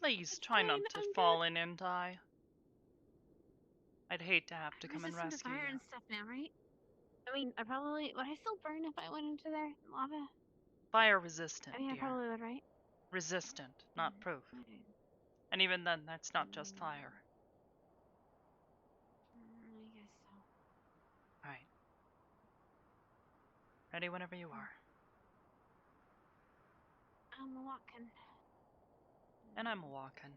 Please try not to fall in and die. I'd hate to have to come and resistant to rescue fire you. and stuff now, right? I mean, would I still burn if I went into there? Lava? Fire resistant, I mean, I dear. probably would, right? Resistant, not proof. Okay. And even then, that's not just fire. I guess so. Alright. Ready whenever you are. I'm walking. And I'm walking.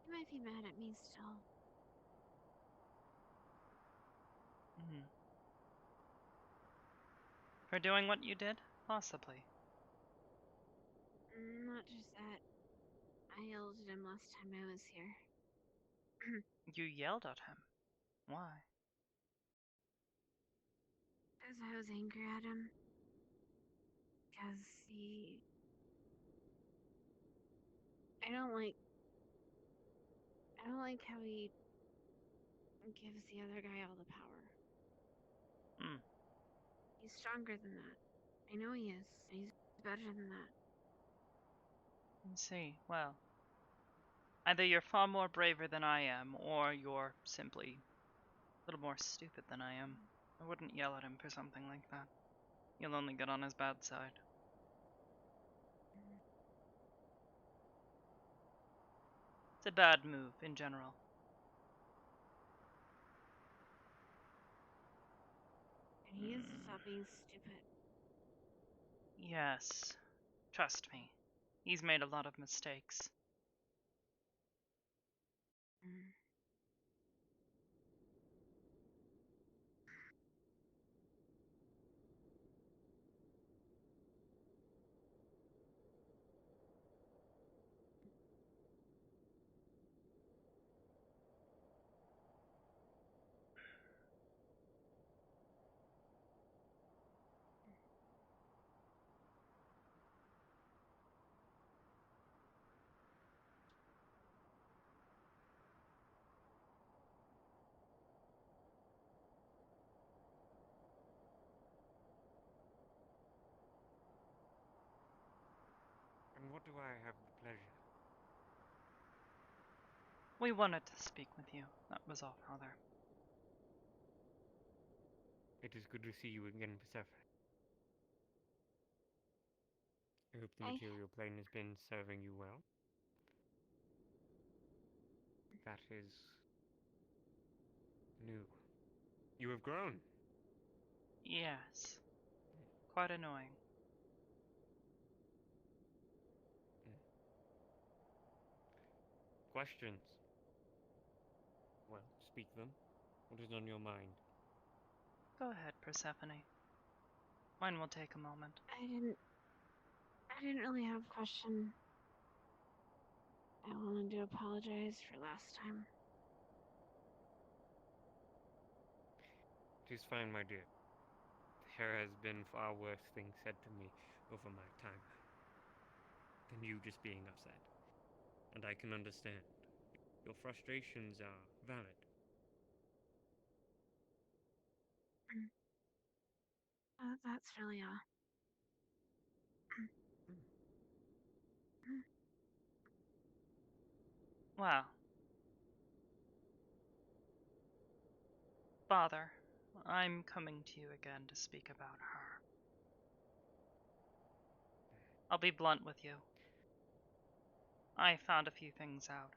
You might be mad at me still. For doing what you did? Possibly. Not just that. I yelled at him last time I was here. You yelled at him. Why? Because I was angry at him. Because I don't like how he gives the other guy all the power. He's stronger than that. I know he is. He's better than that. I see. Well, either you're far more braver than I am, or you're simply a little more stupid than I am. I wouldn't yell at him for something like that. You'll only get on his bad side. It's a bad move in general. And he is to stop being stupid. Yes. Trust me. He's made a lot of mistakes. And what do I have the pleasure? We wanted to speak with you. That was all, Father. It is good to see you again, Persephone. I hope the material plane has been serving you well. That is new. You have grown. Yes. Quite annoying. Questions? Well, speak them. What is on your mind? Go ahead, Persephone. Mine will take a moment. I didn't really have a question. I wanted to apologize for last time. It is fine, my dear. There has been far worse things said to me over my time than you just being upset. And I can understand. Your frustrations are valid. That's really all. Well. Father, I'm coming to you again to speak about her. I'll be blunt with you. I found a few things out.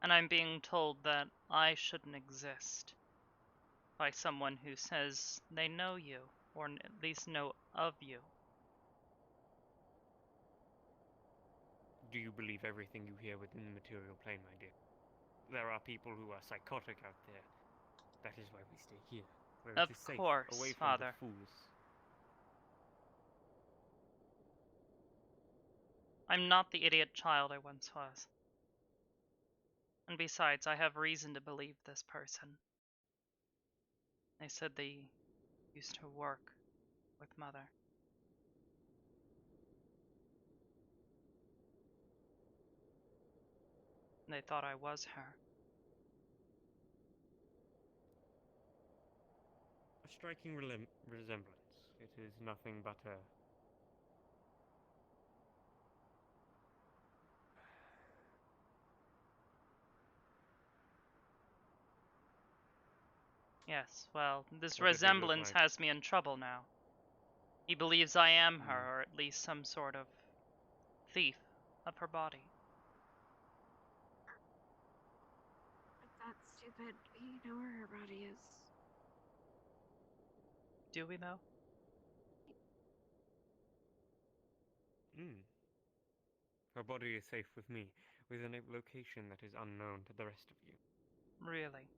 And I'm being told that I shouldn't exist by someone who says they know you, or at least know of you. Do you believe everything you hear within the material plane, my dear? There are people who are psychotic out there. That is why we stay here, where Of it is safe, course, away from Father. the fools. I'm not the idiot child I once was. And besides, I have reason to believe this person. They said they used to work with Mother. They thought I was her. A striking resemblance. It is nothing but a Yes, well, this What did they look resemblance like? has me in trouble now. He believes I am Hmm. her, or at least some sort of thief of her body. But that's stupid. We know where her body is. Do we, though? Hmm. Her body is safe with me, within a location that is unknown to the rest of you. Really?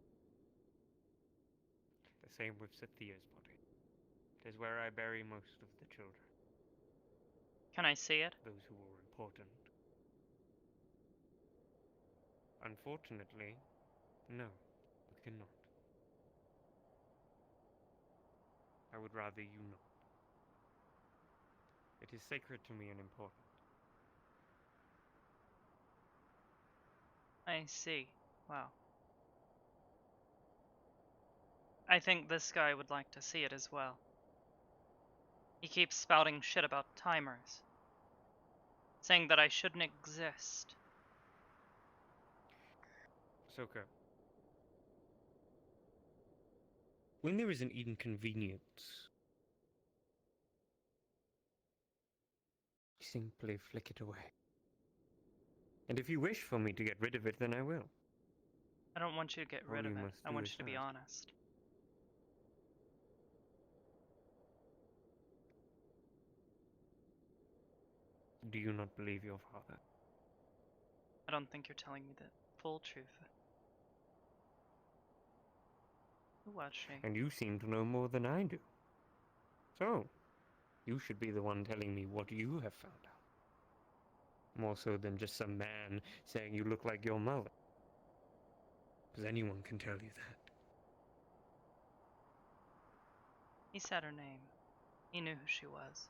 The same with Sathia's body. It is where I bury most of the children, Can I see it? those who were important. Unfortunately, no, you cannot. I would rather you not. It is sacred to me and important. I see. Wow. I think this guy would like to see it as well. He keeps spouting shit about timers, saying that I shouldn't exist. Soka, when there is an inconvenience, simply flick it away. And if you wish for me to get rid of it, then I will. I don't want you to get All rid of you it. must I do want is you to be ask. honest. Do you not believe your father? I don't think you're telling me the full truth. Who was she? And you seem to know more than I do. So, you should be the one telling me what you have found out. More so than just some man saying you look like your mother. Because anyone can tell you that. He said her name. He knew who she was.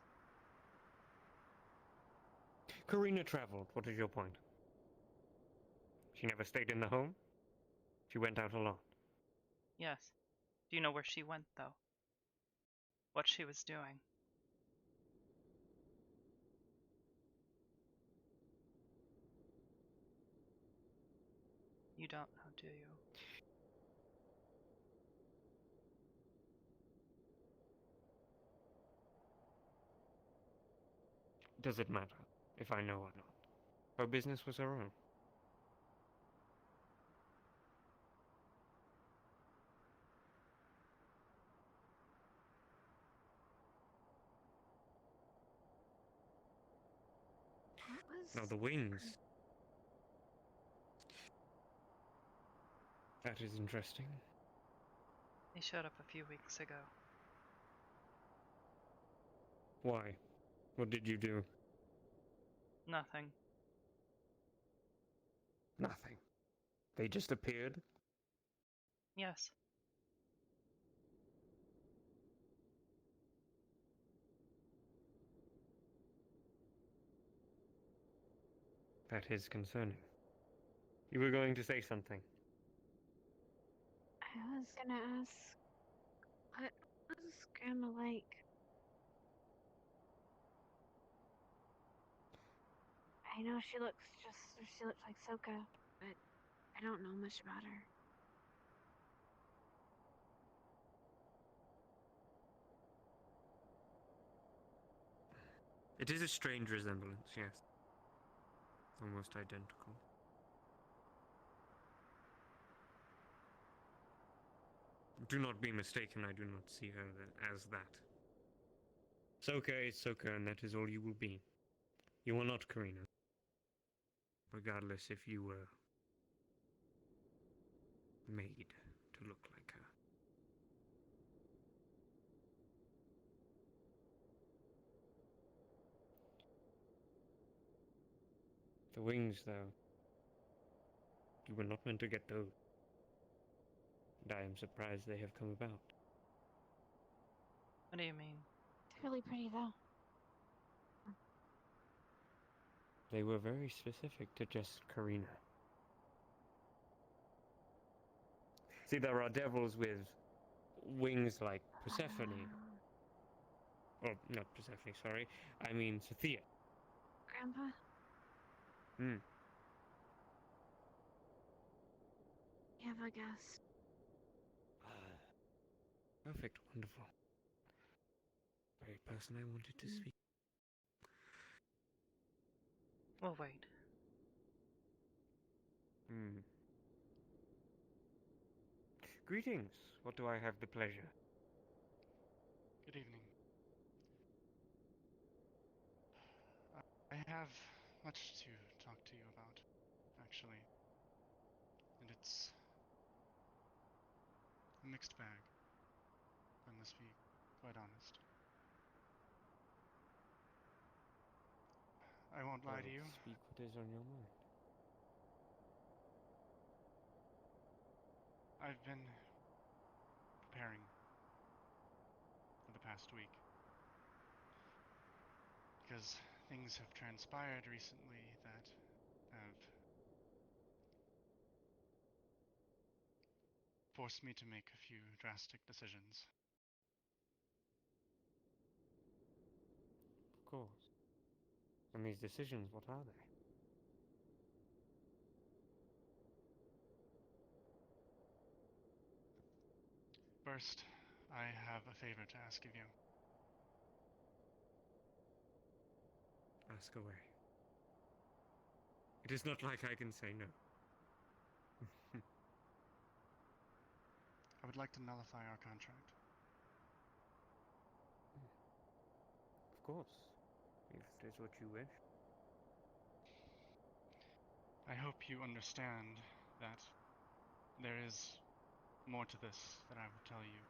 Karina traveled. What is your point? She never stayed in the home? She went out alone. Yes. Do you know where she went, though? What she was doing? You don't know, do you? Does it matter if I know or not? Her business was her own. What was... Now the wings. That is interesting. They showed up a few weeks ago. Why? What did you do? Nothing. Nothing. They just appeared? Yes. That is concerning. You were going to say something. I was gonna ask, what was Grandma like? I know she looks like Soka, but I don't know much about her. It is a strange resemblance, yes. Almost identical. Do not be mistaken, I do not see her as that. Soka is Soka, and that is all you will be. You are not Karina. Regardless if you were made to look like her. The wings, though. You were not meant to get those. And I am surprised they have come about. What do you mean? It's really pretty though. They were very specific to just Karina. See, there are devils with wings like Persephone. Or, not Persephone, sorry. I mean Sathia. Grandpa? Hmm. You have a guest. Perfect, wonderful. Very person I wanted to speak. We'll wait. Greetings. What do I have the pleasure? Good evening. I have much to talk to you about, actually. And it's a mixed bag, if I must be quite honest. I won't lie to you. Speak what is on your mind. I've been preparing for the past week. Because things have transpired recently that have forced me to make a few drastic decisions. Of course. And these decisions, what are they? First, I have a favor to ask of you. Ask away. It is not like I can say no. I would like to nullify our contract. Of course. If it is what you wish. I hope you understand that there is more to this that I will tell you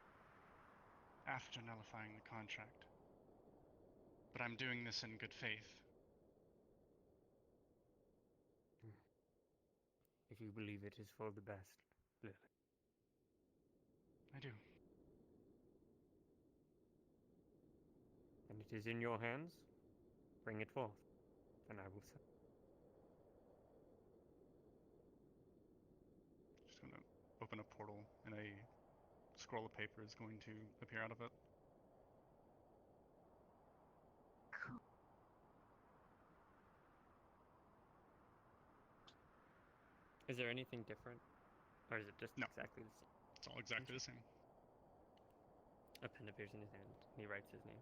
after nullifying the contract. But I'm doing this in good faith. If you believe it is for the best, Lily. I do. And it is in your hands, bring it forth, and I will say. Just gonna open a portal and a scroll of paper is going to appear out of it. Cool. Is there anything different? Or is it just No. exactly the same? It's all exactly the same. A pen appears in his hand, and he writes his name.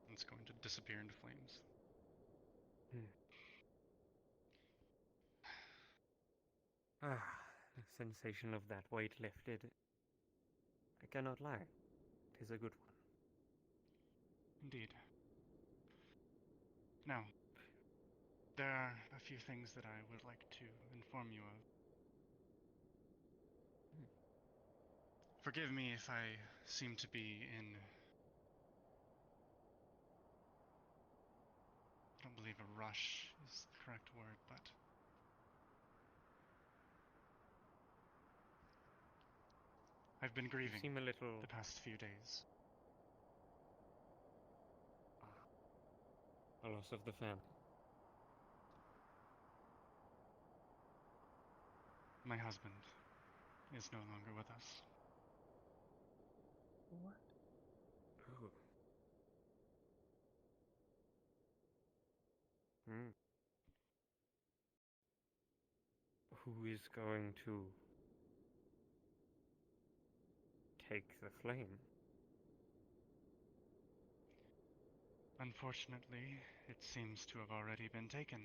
And it's going to disappear into flames. Ah, the sensation of that weight lifted. I cannot lie. It is a good one. Indeed. Now, there are a few things that I would like to inform you of. Forgive me if I seem to be in... I don't believe a rush is the correct word, but... I've been You grieving seem a little... the past few days. a loss of the family. My husband is no longer with us. What? Oh. Hmm. Who is going to take the flame? Unfortunately, it seems to have already been taken.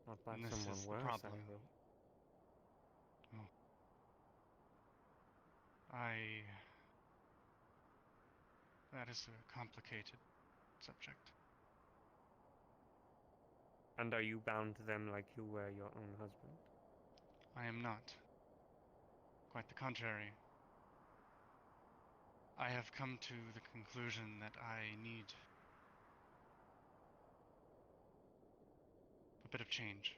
Not by And this someone is the worse, I problem. hope. Oh. That is a complicated subject. And are you bound to them like you were your own husband? I am not. Quite the contrary. I have come to the conclusion that I need a bit of change.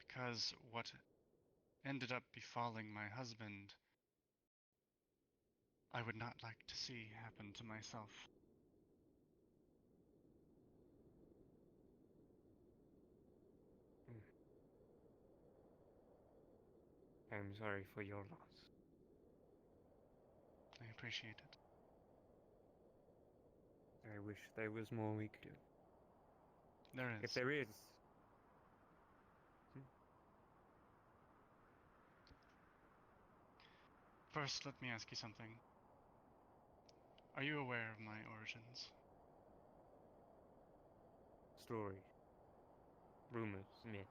Because what ended up befalling my husband, I would not like to see happen to myself. I am sorry for your loss. appreciate it. I wish there was more we could do. There If is. there is. First, let me ask you something. Are you aware of my origins? Stories, rumors, myth.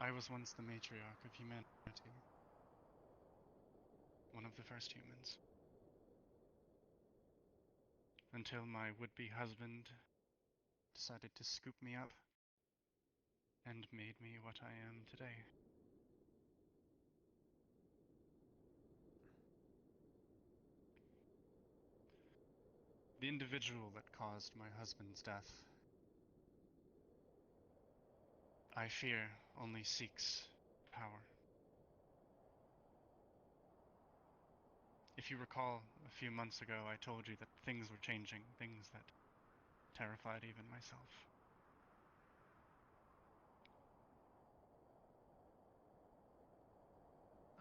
I was once the matriarch of humanity. One of the first humans. Until my would-be husband decided to scoop me up and made me what I am today. The individual that caused my husband's death, I fear, only seeks power. If you recall, a few months ago I told you that things were changing, things that terrified even myself.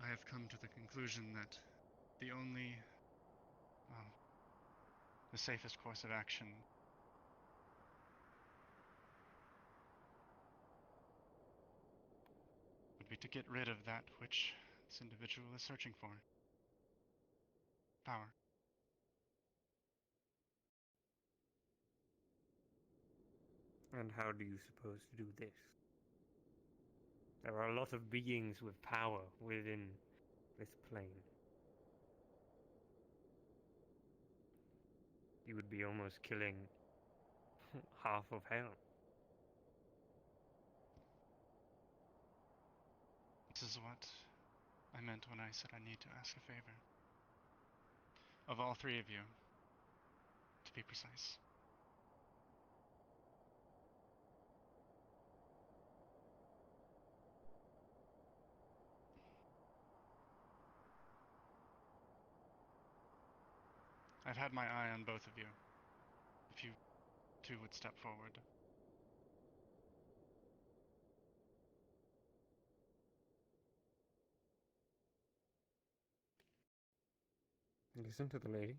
I have come to the conclusion that the only, well, the safest course of action would be to get rid of that which this individual is searching for. Power. And how do you suppose to do this? There are a lot of beings with power within this plane. You would be almost killing half of hell. This is what I meant when I said I need to ask a favor. Of all three of you, to be precise. I've had my eye on both of you. If you two would step forward. Listen to the lady.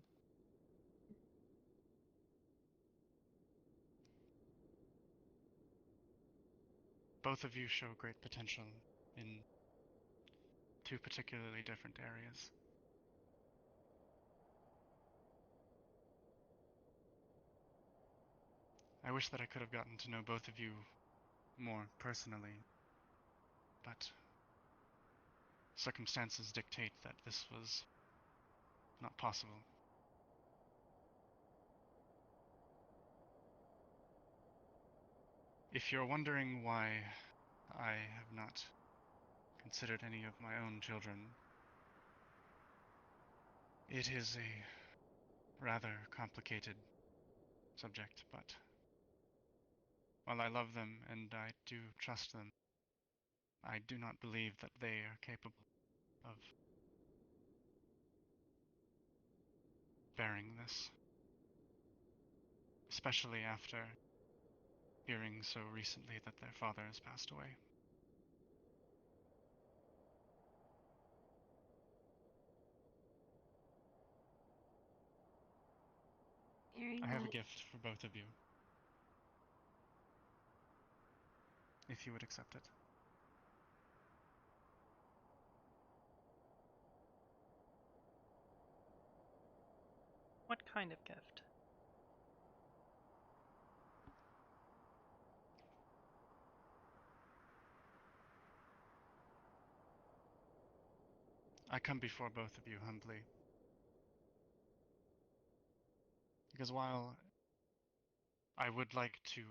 Both of you show great potential in two particularly different areas. I wish that I could have gotten to know both of you more personally, but circumstances dictate that this was not possible. If you're wondering why I have not considered any of my own children, it is a rather complicated subject, but while I love them and I do trust them, I do not believe that they are capable of bearing this, especially after hearing so recently that their father has passed away. Hearing I have a that, gift for both of you, if you would accept it. What kind of gift? I come before both of you humbly, because while I would like to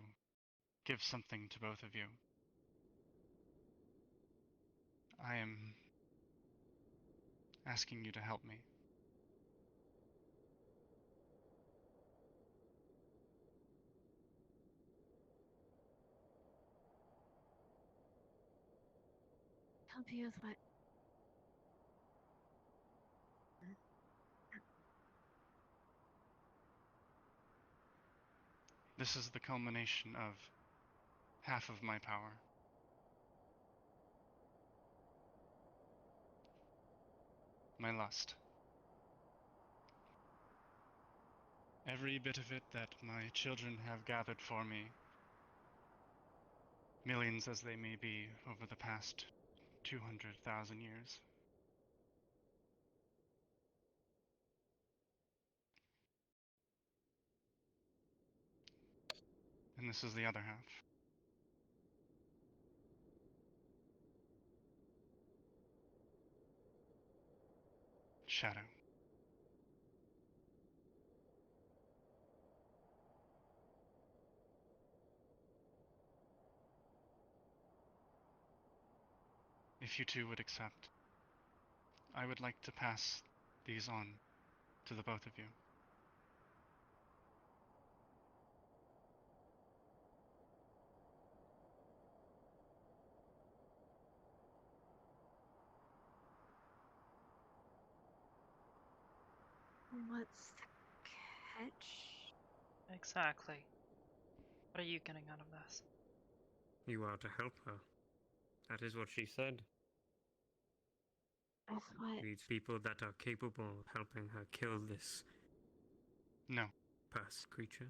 give something to both of you, I am asking you to help me. help you with what? This is the culmination of half of my power. my lust. Every bit of it that my children have gathered for me, millions as they may be over the past 200,000 years. And this is the other half. Shadow. If you two would accept, I would like to pass these on to the both of you. What's the catch? Exactly. What are you getting out of this? You are to help her. That is what she said. With what? These people that are capable of helping her kill this No, past creature.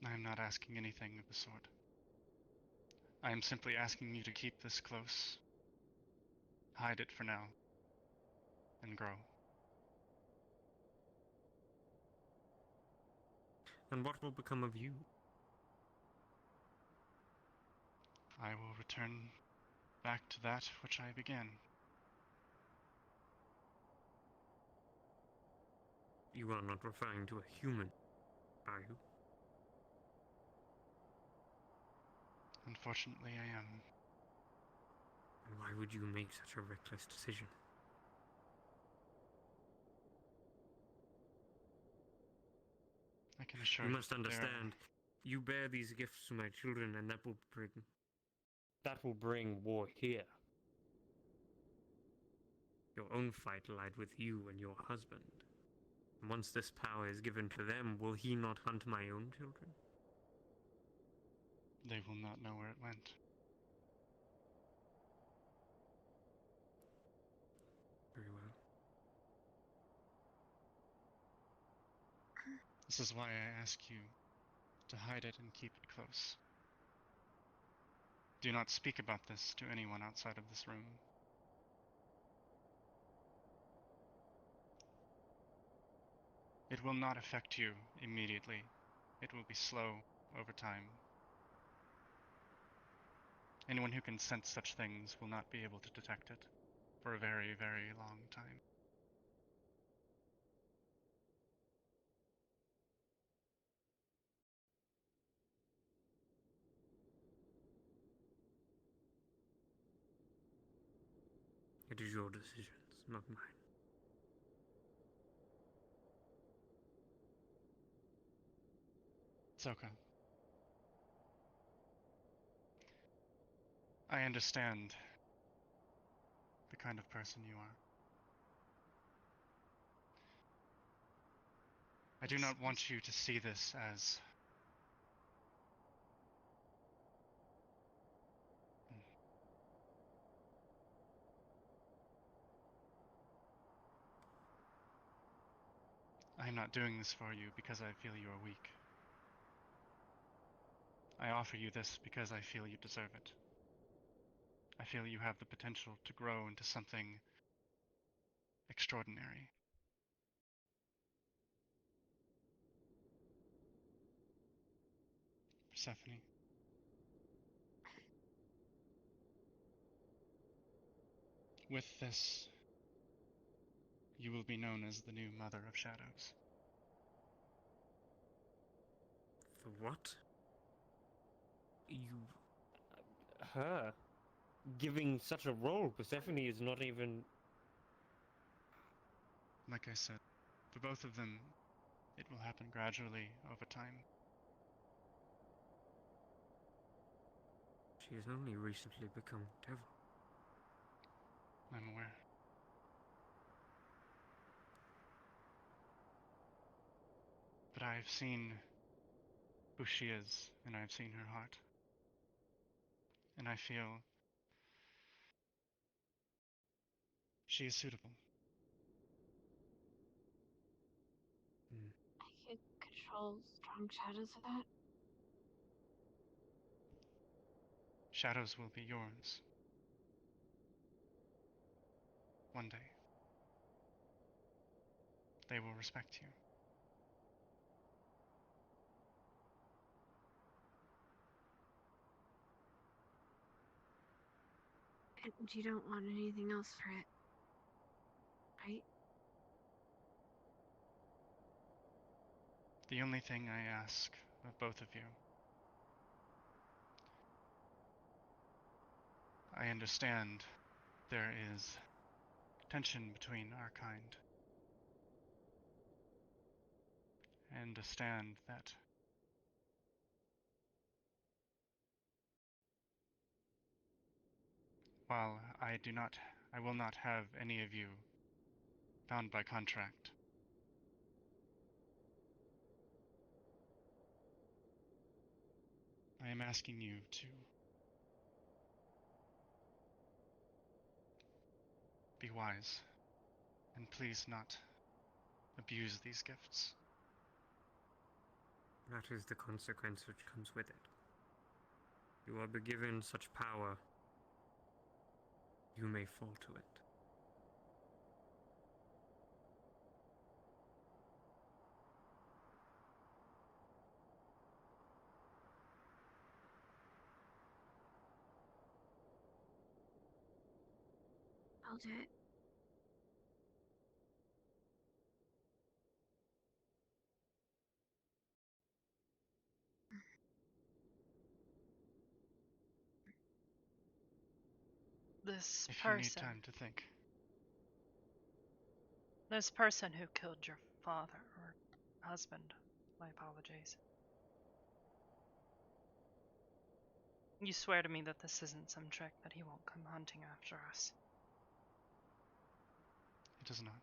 I am not asking anything of the sort. I am simply asking you to keep this close, hide it for now, and grow. And what will become of you? I will return back to that which I began. You are not referring to a human, are you? Unfortunately, I am. And why would you make such a reckless decision? I can assure You you must that understand, you bear these gifts to my children, and that will bring war here. Your own fight lied with you and your husband. And once this power is given to them, will he not hunt my own children? they will not know where it went. Very well. This is why I ask you to hide it and keep it close. Do not speak about this to anyone outside of this room. It will not affect you immediately. It will be slow over time. Anyone who can sense such things will not be able to detect it for a very, very long time. It is your decisions, not mine. Soka, I understand the kind of person you are. I do not want you to see this as I am not doing this for you because I feel you are weak. I offer you this because I feel you deserve it. I feel you have the potential to grow into something extraordinary. Persephone, with this, you will be known as the new Mother of Shadows. The what? You... her? Giving such a role, Persephone is not even... Like I said, for both of them, it will happen gradually over time. She has only recently become devil. I'm aware. But I've seen who she is, and I've seen her heart. And I feel She is suitable. Hmm. I could control strong shadows with that. Shadows will be yours. One day. They will respect you. And you don't want anything else for it, right? The only thing I ask of both of you, I understand there is tension between our kind. I understand that while I will not have any of you bound by contract. I am asking you to be wise and please not abuse these gifts. That is the consequence which comes with it. You are given such power, you may fall to it. I'll do it. This If you need person. time to think. This person who killed your father or husband. My apologies. You swear to me that this isn't some trick, that he won't come hunting after us. It is not.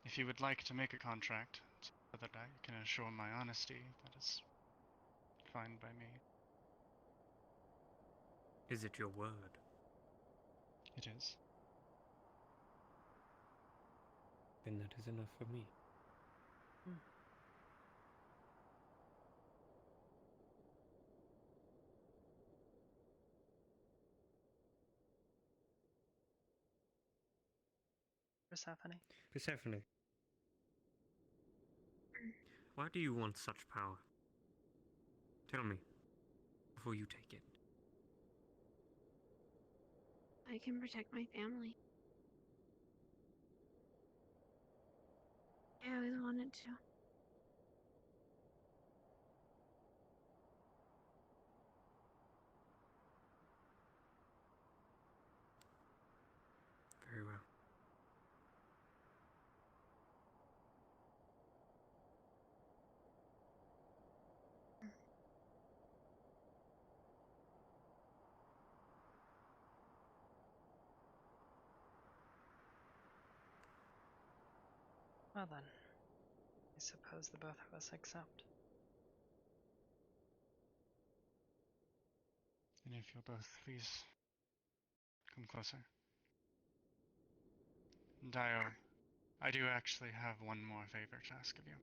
If you would like to make a contract so that I can assure my honesty, that is fine by me. Is it your word? It is. Then that is enough for me. Hmm. Persephone. Persephone, why do you want such power? Tell me, before you take it. I can protect my family. I always wanted to. Very well. Well then, I suppose the both of us accept. And if you'll both please come closer. Dio, I do actually have one more favor to ask of you.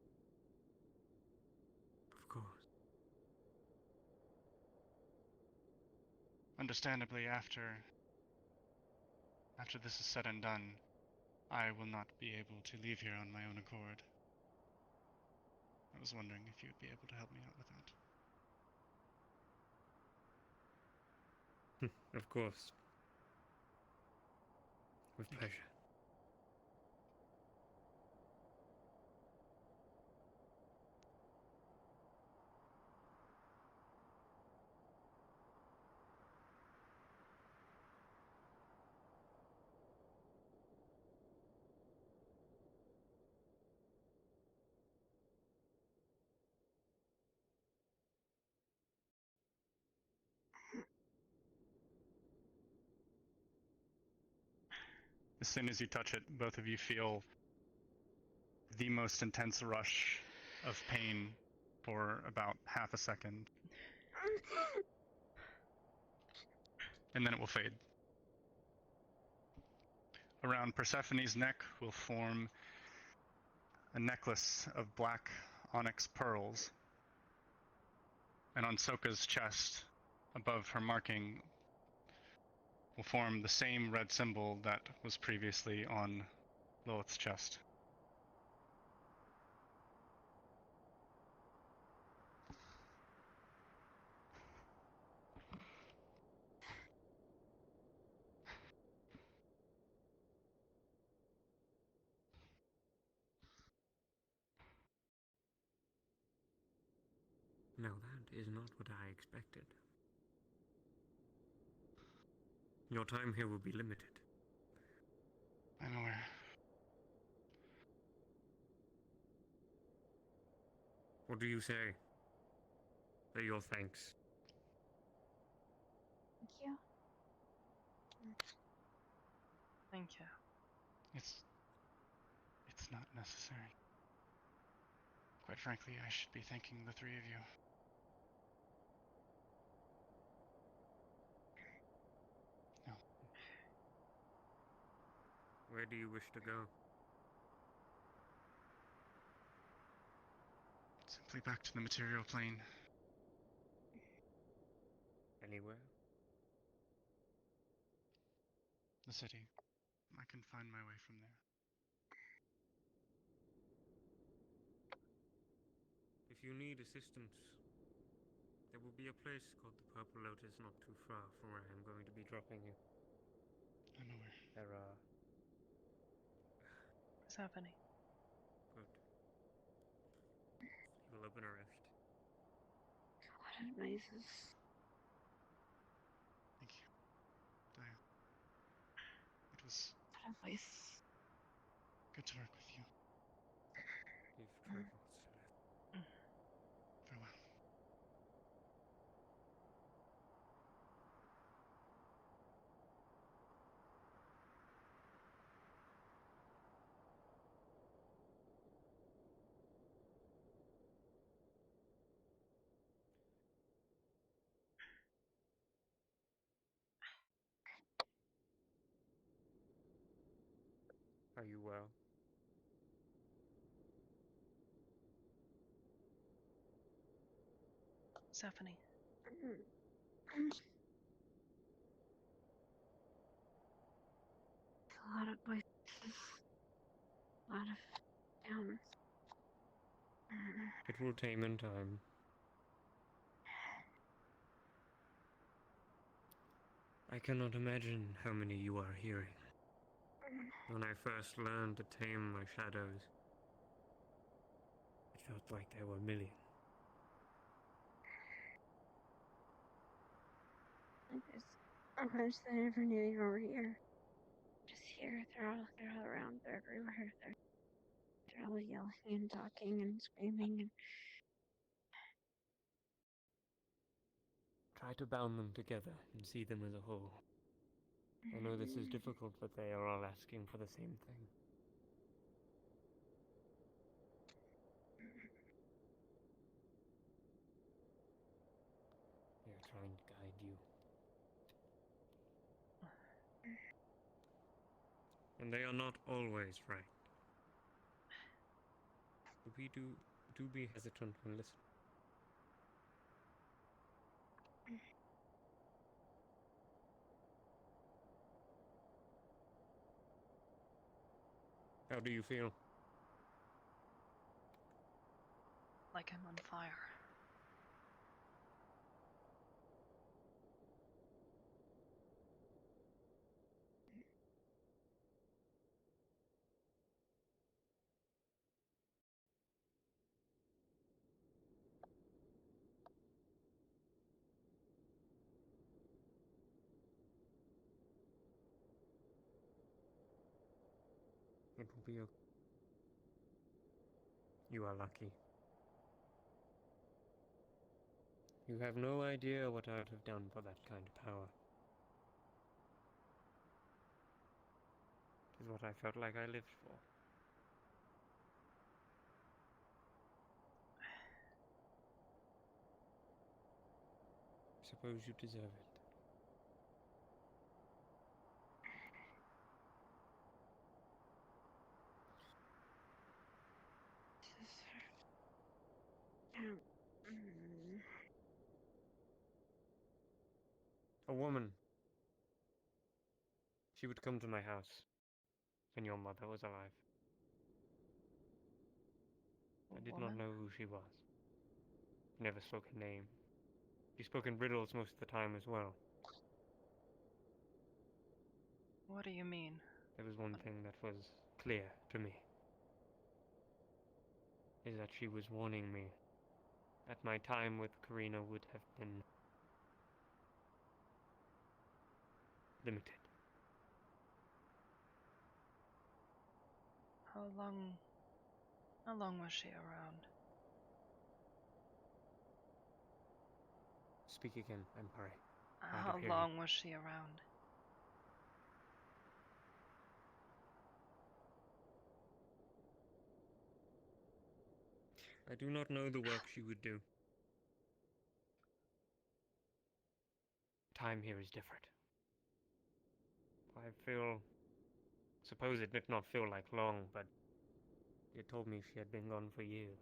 Of course. Understandably, after this is said and done, I will not be able to leave here on my own accord. I was wondering if you'd be able to help me out with that. Of course. With Thank you. pleasure. As soon as you touch it, both of you feel the most intense rush of pain for about half a second, and then it will fade. Around Persephone's neck will form a necklace of black onyx pearls. And on Soka's chest, above her marking, will form the same red symbol that was previously on Lilith's chest. Now that is not what I expected. Your time here will be limited. I'm aware. What do you say? Say your thanks. Thank you. Thank you. It's not necessary. Quite frankly, I should be thanking the three of you. No. Where do you wish to go? Simply back to the material plane. Anywhere? The city. I can find my way from there. If you need assistance, there will be a place called the Purple Lotus not too far from where I'm going to be dropping you. I'm aware. There are... Persephone. Good. You will open a rift. What a noises. Thank you. Daya. It was What a voice. good to work with you. Give travels to live. Farewell. Are you well? Persephone. A lot of voices. A lot of sounds. It will tame in time. I cannot imagine how many you are hearing. When I first learned to tame my shadows, it felt like there were a million. I wish I never knew you were here. Just here. They're all around. They're everywhere. They're all yelling and talking and screaming and Try to bound them together and see them as a whole. I know this is difficult, but they are all asking for the same thing. They are trying to guide you. And they are not always right. Do be hesitant when listening. How do you feel? Like I'm on fire. It will be okay. You are lucky. You have no idea what I would have done for that kind of power. It is what I felt like I lived for. I suppose you deserve it. A woman. She would come to my house when your mother was alive. I did not Woman? know who she was. Never spoke a name. She spoke in riddles most of the time as well. What do you mean? There was one thing that was clear to me. Is that she was warning me that my time with Karina would have been limited. How long was she around? Speak again, I'm sorry. Hard How of hearing. long was she around? I do not know the work she would do. Time here is different. Suppose it did not feel like long, but it told me she had been gone for years.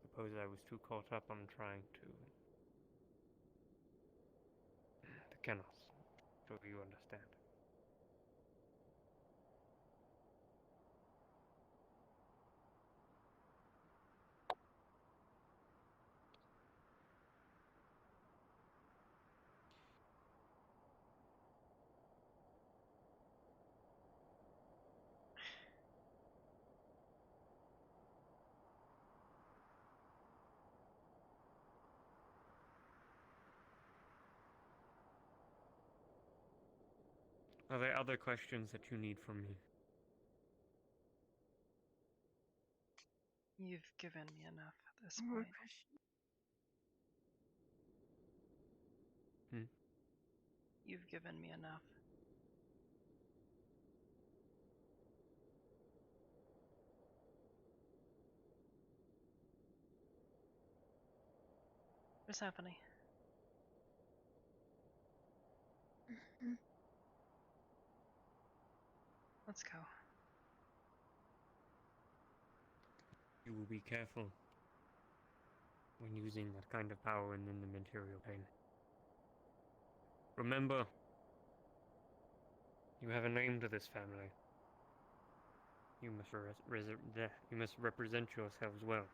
Suppose I was too caught up on trying to Kenos. So you understand. Are there other questions that you need from me? You've given me enough at this More point. questions. You've given me enough. What's happening? Mhm. Let's go. You will be careful when using that kind of power in the material plane. Remember, you have a name to this family. You must represent yourselves well.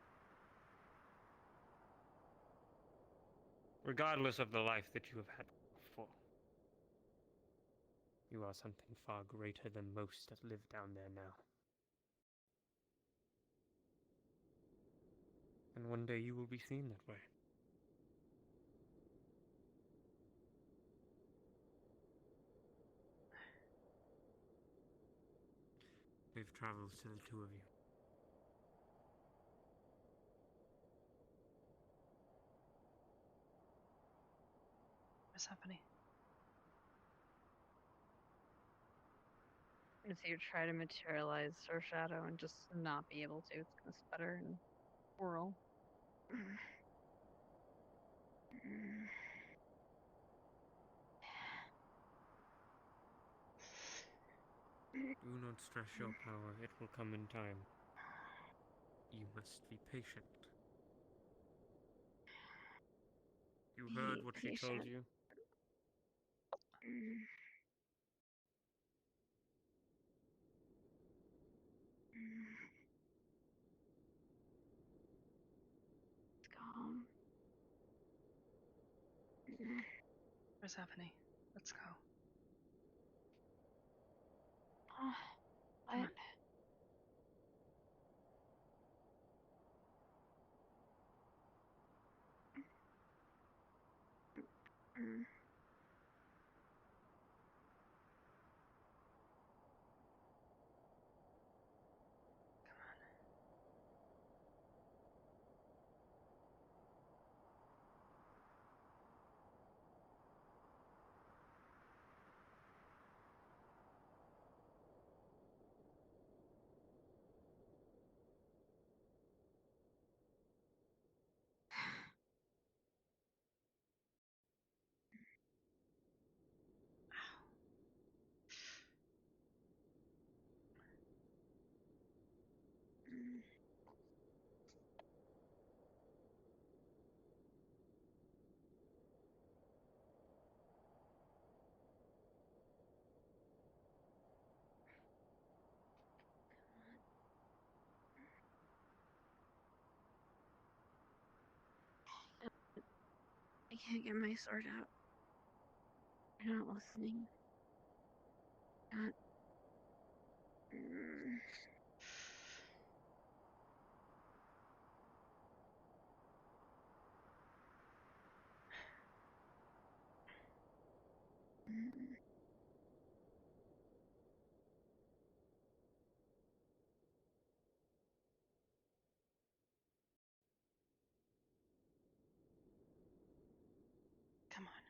Regardless of the life that you have had before. You are something far greater than most that live down there now. And one day you will be seen that way. Safe travels to the two of you. What's happening? As you try to materialize Sir Shadow and just not be able to, it's gonna sputter and whirl. Do not stress your power, it will come in time. You must be patient. You heard Be what she told patient. you? Let's go home. What's happening? Let's go. What? can't get my sword out. You're not listening. Not. Come on.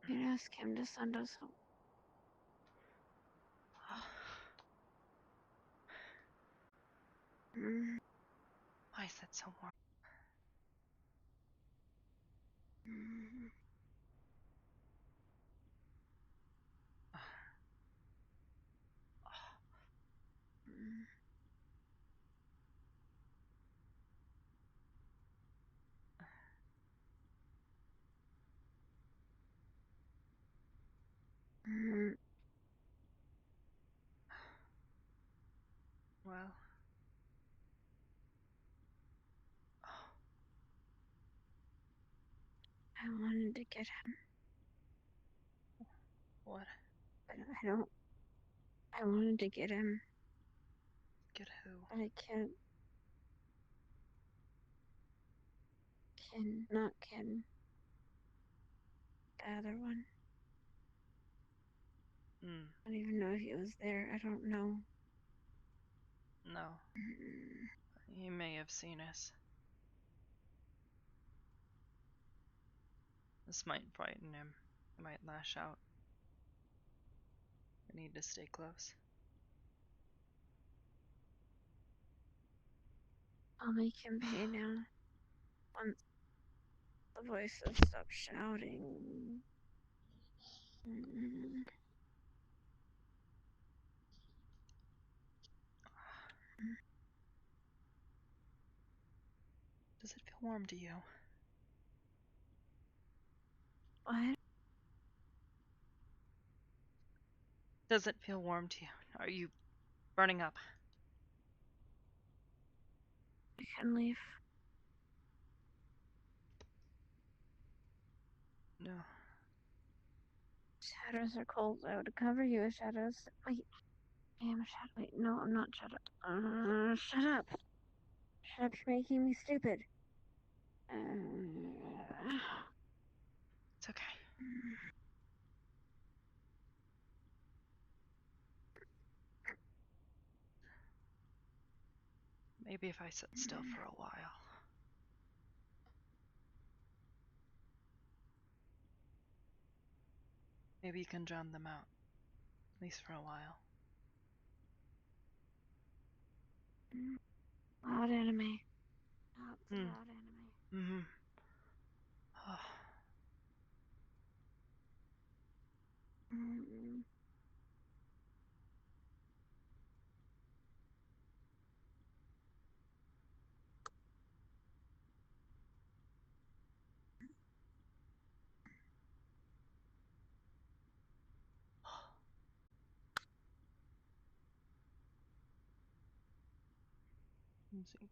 You'd ask him to send us home. Why is that so warm? Well. I wanted to get him. What? But I don't. I wanted to get him. Get who? But I can't. Not Ken. The other one. I don't even know if he was there. I don't know. No. He may have seen us. This might frighten him. He might lash out. I need to stay close. I'll make him pay now. Once the voices stop shouting. Does it feel warm to you? What? Does it feel warm to you? Are you burning up? I can leave. No. Shadows are cold. I would cover you with shadows. Wait. I am a shadow. Wait, no, I'm not. Shut up. Shut up. Shut up. You're making me stupid. It's okay. Maybe if I sit still for a while. Maybe you can drown them out. At least for a while. Loud anime. Oh, it's loud anime. Let's see.